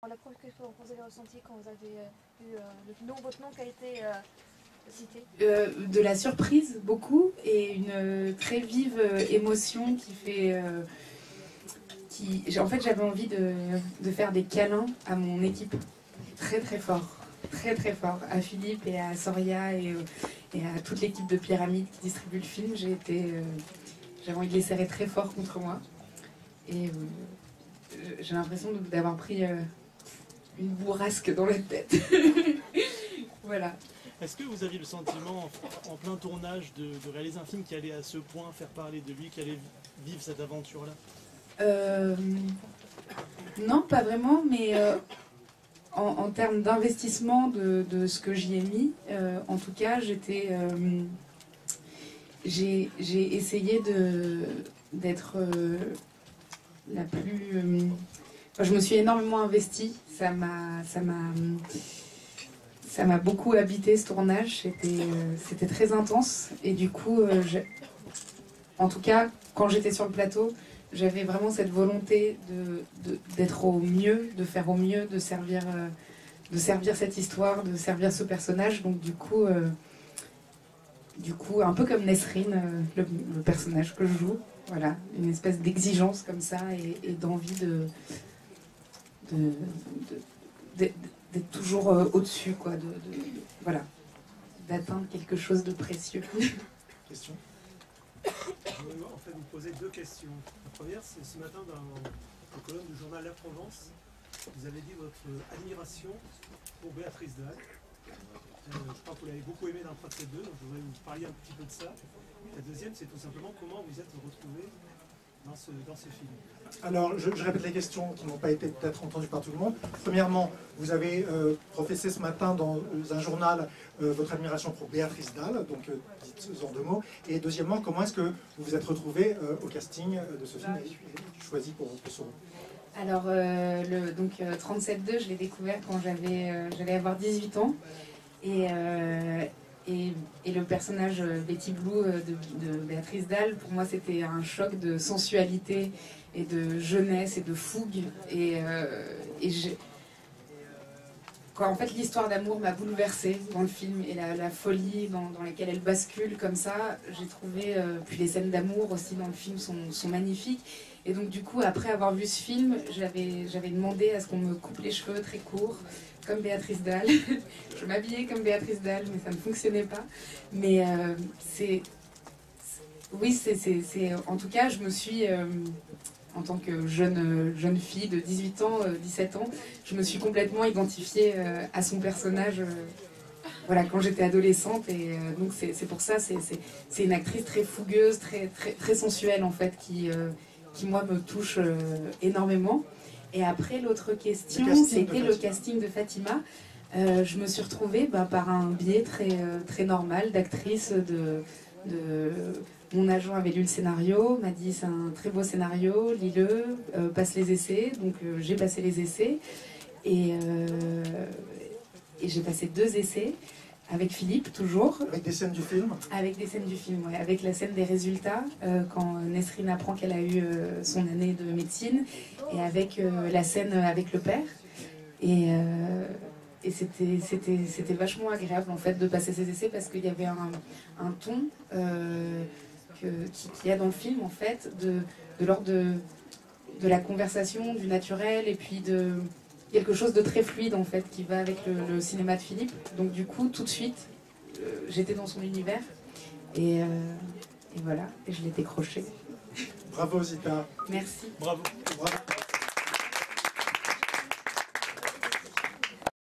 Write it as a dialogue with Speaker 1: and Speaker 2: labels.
Speaker 1: Qu'est-ce que vous avez ressenti quand vous avez vu votre nom qui a été cité?
Speaker 2: De la surprise, beaucoup, et une très vive émotion qui fait... en fait, j'avais envie de faire des câlins à mon équipe, très très fort, à Philippe et à Soria et à toute l'équipe de Pyramide qui distribue le film. J'avais envie de les serrer très fort contre moi, et j'ai l'impression d'avoir pris une bourrasque dans la tête. Voilà.
Speaker 3: Est-ce que vous aviez le sentiment, en plein tournage, de réaliser un film qui allait à ce point faire parler de lui, qui allait vivre cette aventure-là?
Speaker 2: Non, pas vraiment, mais en termes d'investissement de ce que j'y ai mis, en tout cas, j'ai essayé d'être la plus... je me suis énormément investie, ça m'a beaucoup habité ce tournage, c'était très intense, et du coup, en tout cas, quand j'étais sur le plateau, j'avais vraiment cette volonté d'être au mieux, de faire au mieux, de servir cette histoire, de servir ce personnage. Donc du coup, un peu comme Nesrine, le personnage que je joue, voilà, une espèce d'exigence comme ça et d'envie d'être toujours au-dessus, quoi, voilà, d'atteindre quelque chose de précieux.
Speaker 4: Question. Je veux en fait vous poser deux questions. La première, c'est ce matin dans la colonne du journal La Provence, vous avez dit votre admiration pour Béatrice Dalle. Je crois que vous l'avez beaucoup aimée dans Procès 2, donc je voudrais vous parler un petit peu de ça. La deuxième, c'est tout simplement comment vous êtes retrouvé dans ce film.
Speaker 5: Alors, je répète les questions qui n'ont pas été peut-être entendues par tout le monde. Premièrement, vous avez professé ce matin dans un journal votre admiration pour Béatrice Dalle, donc dites-en deux mots. Et deuxièmement, comment est-ce que vous vous êtes retrouvé au casting de ce film et choisi pour ce rôle?
Speaker 2: Alors, 37.2, je l'ai découvert quand j'allais avoir 18 ans. Et le personnage Betty Blue de Béatrice Dalle, pour moi, c'était un choc de sensualité et de jeunesse et de fougue. En fait, l'histoire d'amour m'a bouleversée dans le film, et la folie dans laquelle elle bascule comme ça, j'ai trouvé... puis les scènes d'amour aussi dans le film sont magnifiques. Et donc du coup, après avoir vu ce film, j'avais demandé à ce qu'on me coupe les cheveux très courts, comme Béatrice Dalle. Je m'habillais comme Béatrice Dalle, mais ça ne fonctionnait pas. Mais en tout cas, je me suis... en tant que jeune fille de 18 ans, 17 ans, je me suis complètement identifiée à son personnage voilà, quand j'étais adolescente. Et donc c'est pour ça, c'est une actrice très fougueuse, très sensuelle en fait, qui moi me touche énormément. Et après, l'autre question, c'était le casting de Fatima. Je me suis retrouvée par un biais très normal d'actrice Mon agent avait lu le scénario, m'a dit c'est un très beau scénario, lis-le, passe les essais. Donc j'ai passé les essais et j'ai passé 2 essais avec Philippe, toujours.
Speaker 5: Avec des scènes du film? Avec
Speaker 2: des scènes du film, ouais. Avec la scène des résultats, quand Nesrine apprend qu'elle a eu son année de médecine, et avec la scène avec le père. Et c'était vachement agréable en fait de passer ces essais, parce qu'il y avait un ton qu'il y a dans le film en fait, de l'ordre de la conversation, du naturel, et puis de quelque chose de très fluide en fait, qui va avec le cinéma de Philippe. Donc du coup, tout de suite, j'étais dans son univers, et voilà, et je l'ai décroché.
Speaker 5: Bravo Zita.
Speaker 2: Merci.
Speaker 3: Bravo.
Speaker 5: Bravo.